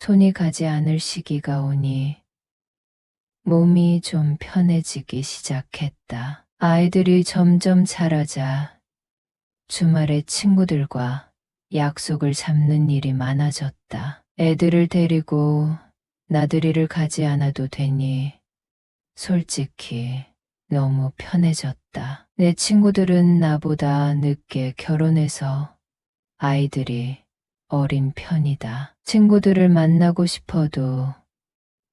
손이 가지 않을 시기가 오니 몸이 좀 편해지기 시작했다. 아이들이 점점 자라자 주말에 친구들과 약속을 잡는 일이 많아졌다. 애들을 데리고 나들이를 가지 않아도 되니 솔직히 너무 편해졌다. 내 친구들은 나보다 늦게 결혼해서 아이들이 어린 편이다. 친구들을 만나고 싶어도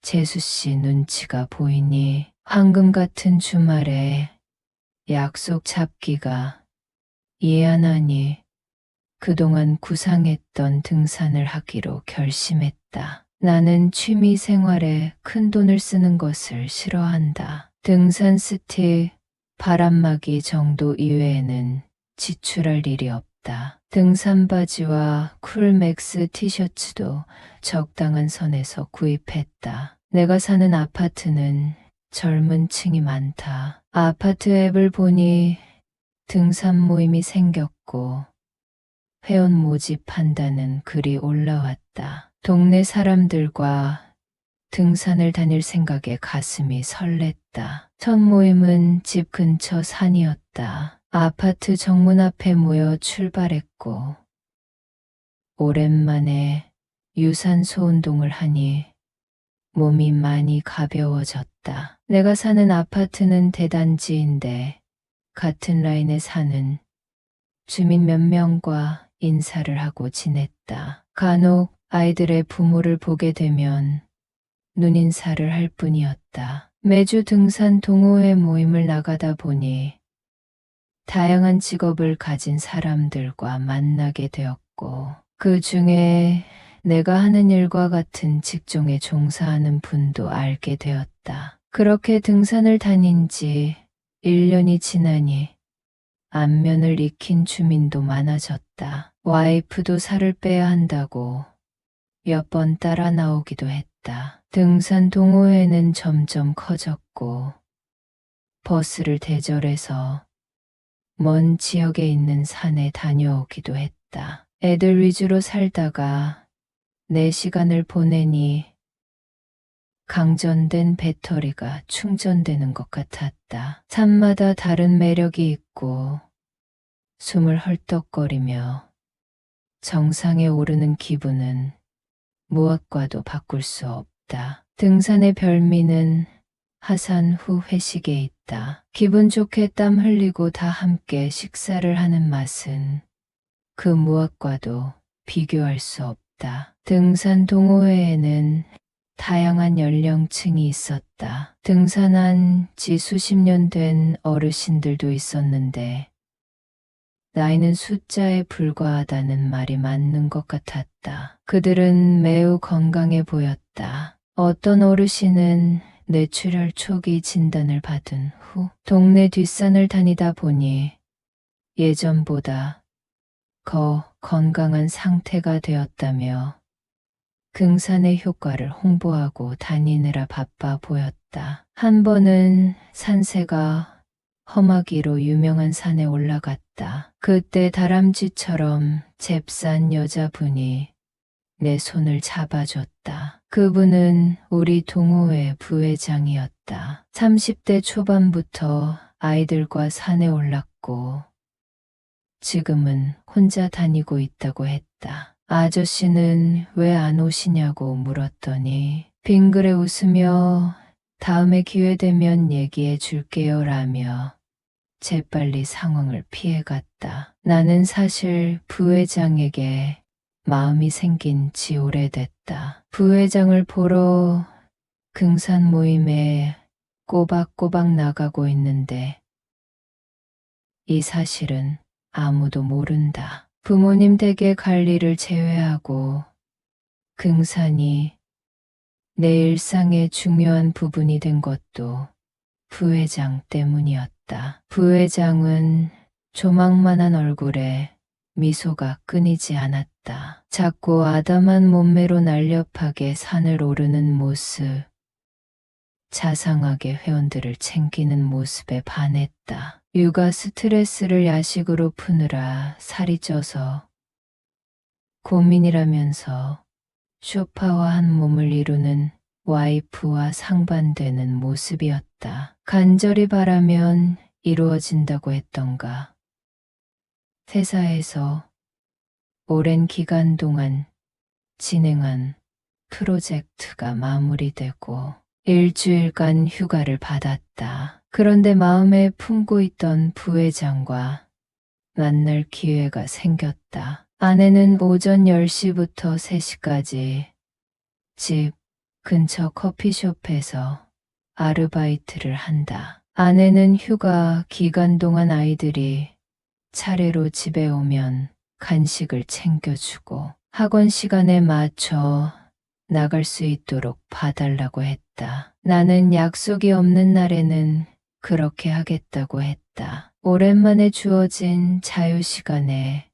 재수 씨 눈치가 보이니 황금 같은 주말에 약속 잡기가 이해 안 하니 그동안 구상했던 등산을 하기로 결심했다. 나는 취미 생활에 큰 돈을 쓰는 것을 싫어한다. 등산 스틱, 바람막이 정도 이외에는 지출할 일이 없다. 등산 바지와 쿨맥스 티셔츠도 적당한 선에서 구입했다. 내가 사는 아파트는 젊은 층이 많다. 아파트 앱을 보니 등산 모임이 생겼고 회원 모집한다는 글이 올라왔다. 동네 사람들과 등산을 다닐 생각에 가슴이 설렜다. 첫 모임은 집 근처 산이었다. 아파트 정문 앞에 모여 출발했고 오랜만에 유산소 운동을 하니 몸이 많이 가벼워졌다. 내가 사는 아파트는 대단지인데 같은 라인에 사는 주민 몇 명과 인사를 하고 지냈다. 간혹 아이들의 부모를 보게 되면 눈인사를 할 뿐이었다. 매주 등산 동호회 모임을 나가다 보니 다양한 직업을 가진 사람들과 만나게 되었고 그 중에 내가 하는 일과 같은 직종에 종사하는 분도 알게 되었다. 그렇게 등산을 다닌 지 1년이 지나니 안면을 익힌 주민도 많아졌다. 와이프도 살을 빼야 한다고 몇 번 따라 나오기도 했다. 등산 동호회는 점점 커졌고 버스를 대절해서 먼 지역에 있는 산에 다녀오기도 했다. 애들 위주로 살다가 내 시간을 보내니 강전된 배터리가 충전되는 것 같았다. 산마다 다른 매력이 있고 숨을 헐떡거리며 정상에 오르는 기분은 무엇과도 바꿀 수 없다. 등산의 별미는 하산 후 회식에 있다. 기분 좋게 땀 흘리고 다 함께 식사를 하는 맛은 그 무엇과도 비교할 수 없다. 등산 동호회에는 다양한 연령층이 있었다. 등산한 지 수십 년 된 어르신들도 있었는데 나이는 숫자에 불과하다는 말이 맞는 것 같았다. 그들은 매우 건강해 보였다. 어떤 어르신은 뇌출혈 초기 진단을 받은 후 동네 뒷산을 다니다 보니 예전보다 더 건강한 상태가 되었다며 등산의 효과를 홍보하고 다니느라 바빠 보였다. 한 번은 산세가 험하기로 유명한 산에 올라갔다. 그때 다람쥐처럼 잽싼 여자분이 내 손을 잡아줬다. 그분은 우리 동호회 부회장이었다. 30대 초반부터 아이들과 산에 올랐고 지금은 혼자 다니고 있다고 했다. 아저씨는 왜 안 오시냐고 물었더니 빙그레 웃으며 다음에 기회 되면 얘기해 줄게요 라며 재빨리 상황을 피해갔다. 나는 사실 부회장에게 마음이 생긴 지 오래됐다. 부회장을 보러 등산 모임에 꼬박꼬박 나가고 있는데 이 사실은 아무도 모른다. 부모님 댁에 갈 일을 제외하고 등산이 내 일상의 중요한 부분이 된 것도 부회장 때문이었다. 부회장은 조망만한 얼굴에 미소가 끊이지 않았다. 작고 아담한 몸매로 날렵하게 산을 오르는 모습, 자상하게 회원들을 챙기는 모습에 반했다. 육아 스트레스를 야식으로 푸느라 살이 쪄서 고민이라면서 소파와 한 몸을 이루는 와이프와 상반되는 모습이었다. 간절히 바라면 이루어진다고 했던가. 회사에서 오랜 기간 동안 진행한 프로젝트가 마무리되고 일주일간 휴가를 받았다. 그런데 마음에 품고 있던 부회장과 만날 기회가 생겼다. 아내는 오전 10시부터 3시까지 집 근처 커피숍에서 아르바이트를 한다. 아내는 휴가 기간 동안 아이들이 차례로 집에 오면 간식을 챙겨주고 학원 시간에 맞춰 나갈 수 있도록 봐달라고 했다. 나는 약속이 없는 날에는 그렇게 하겠다고 했다. 오랜만에 주어진 자유시간에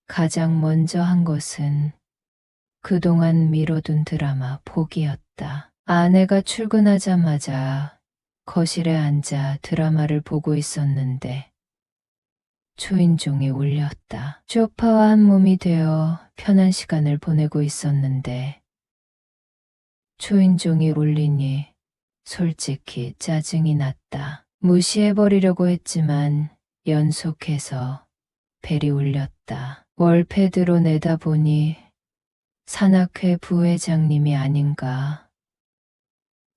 가장 먼저 한 것은 그동안 미뤄둔 드라마 보기였다. 아내가 출근하자마자 거실에 앉아 드라마를 보고 있었는데 초인종이 울렸다. 소파와 한 몸이 되어 편한 시간을 보내고 있었는데 초인종이 울리니 솔직히 짜증이 났다. 무시해버리려고 했지만 연속해서 벨이 울렸다. 월패드로 내다보니 산악회 부회장님이 아닌가.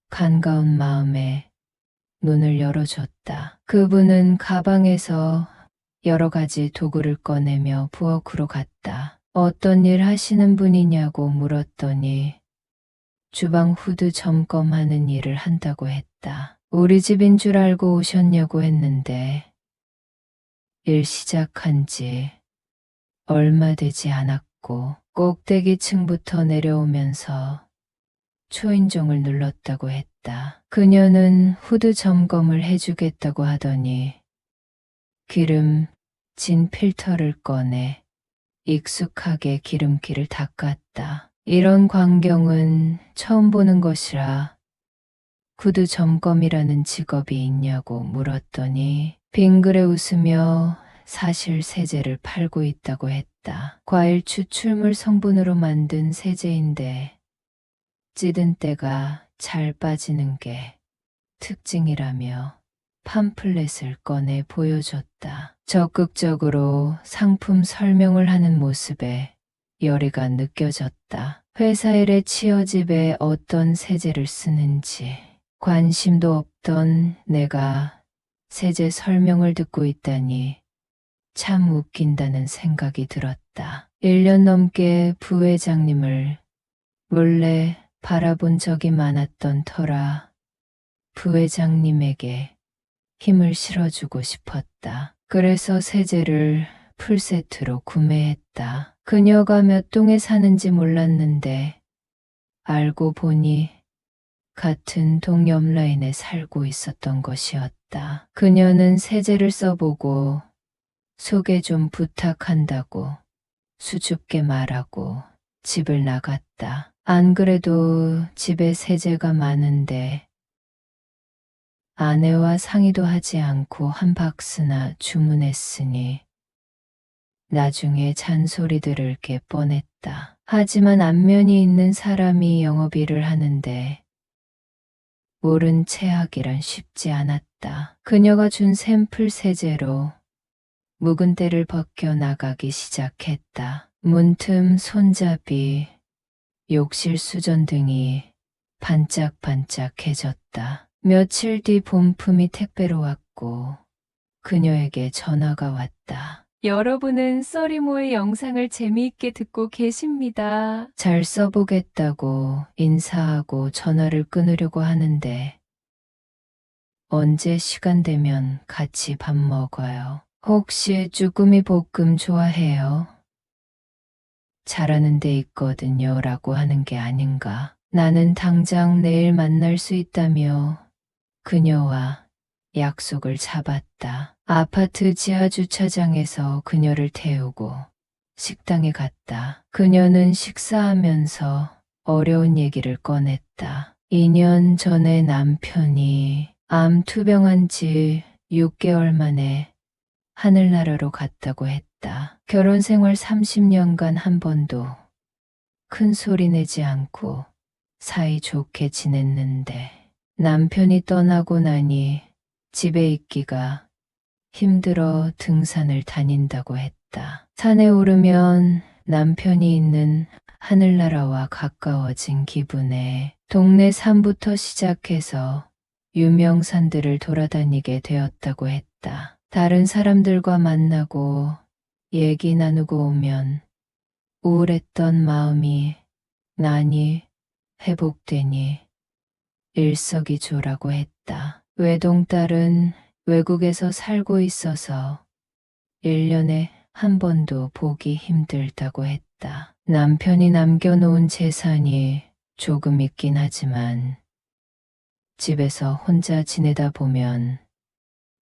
반가운 마음에 문을 열어줬다. 그분은 가방에서 여러 가지 도구를 꺼내며 부엌으로 갔다. 어떤 일 하시는 분이냐고 물었더니 주방 후드 점검하는 일을 한다고 했다. 우리 집인 줄 알고 오셨냐고 했는데 일 시작한 지 얼마 되지 않았고 꼭대기 층부터 내려오면서 초인종을 눌렀다고 했다. 그녀는 후드 점검을 해주겠다고 하더니 기름 진 필터를 꺼내 익숙하게 기름기를 닦았다. 이런 광경은 처음 보는 것이라 후드 점검이라는 직업이 있냐고 물었더니 빙그레 웃으며 사실 세제를 팔고 있다고 했다. 과일 추출물 성분으로 만든 세제인데 찌든 때가 잘 빠지는 게 특징이라며 팜플렛을 꺼내 보여줬다. 적극적으로 상품 설명을 하는 모습에 열의가 느껴졌다. 회사 일에 치여집에 어떤 세제를 쓰는지 관심도 없던 내가 세제 설명을 듣고 있다니 참 웃긴다는 생각이 들었다. 1년 넘게 부회장님을 몰래 바라본 적이 많았던 터라 부회장님에게 힘을 실어주고 싶었다. 그래서 세제를 풀세트로 구매했다. 그녀가 몇 동에 사는지 몰랐는데 알고 보니 같은 동 옆 라인에 살고 있었던 것이었다. 그녀는 세제를 써보고 소개 좀 부탁한다고 수줍게 말하고 집을 나갔다. 안 그래도 집에 세제가 많은데 아내와 상의도 하지 않고 한 박스나 주문했으니 나중에 잔소리 들을 게 뻔했다. 하지만 안면이 있는 사람이 영업일을 하는데 모른 채 하기란 쉽지 않았다. 그녀가 준 샘플 세제로 묵은 때를 벗겨 나가기 시작했다. 문틈, 손잡이, 욕실 수전 등이 반짝반짝해졌다. 며칠 뒤 본품이 택배로 왔고 그녀에게 전화가 왔다. 여러분은 써리모의 영상을 재미있게 듣고 계십니다. 잘 써보겠다고 인사하고 전화를 끊으려고 하는데 언제 시간 되면 같이 밥 먹어요. 혹시 쭈꾸미 볶음 좋아해요? 잘하는 데 있거든요 라고 하는 게 아닌가. 나는 당장 내일 만날 수 있다며 그녀와 약속을 잡았다. 아파트 지하 주차장에서 그녀를 태우고 식당에 갔다. 그녀는 식사하면서 어려운 얘기를 꺼냈다. 2년 전에 남편이 암 투병한 지 6개월 만에 하늘나라로 갔다고 했다. 결혼 생활 30년간 한 번도 큰 소리 내지 않고 사이좋게 지냈는데 남편이 떠나고 나니 집에 있기가 힘들어 등산을 다닌다고 했다. 산에 오르면 남편이 있는 하늘나라와 가까워진 기분에 동네 산부터 시작해서 유명산들을 돌아다니게 되었다고 했다. 다른 사람들과 만나고 얘기 나누고 오면 우울했던 마음이 많이 회복되니 일석이조라고 했다. 외동딸은 외국에서 살고 있어서 1년에 한 번도 보기 힘들다고 했다. 남편이 남겨놓은 재산이 조금 있긴 하지만 집에서 혼자 지내다 보면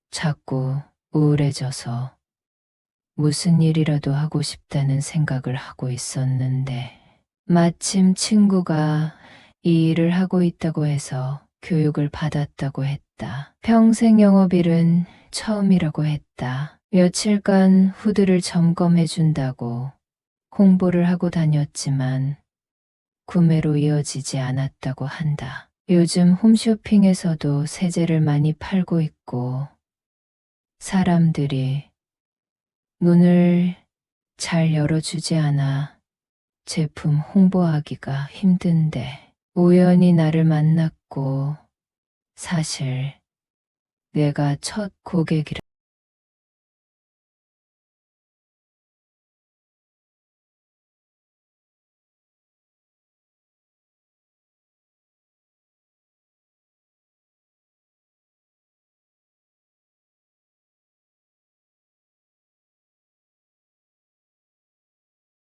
자꾸 우울해져서 무슨 일이라도 하고 싶다는 생각을 하고 있었는데 마침 친구가 이 일을 하고 있다고 해서 교육을 받았다고 했다. 평생 영업일은 처음이라고 했다. 며칠간 후드를 점검해 준다고 홍보를 하고 다녔지만 구매로 이어지지 않았다고 한다. 요즘 홈쇼핑에서도 세제를 많이 팔고 있고 사람들이 문을 잘 열어주지 않아 제품 홍보하기가 힘든데 우연히 나를 만났고 사실 내가 첫 고객이라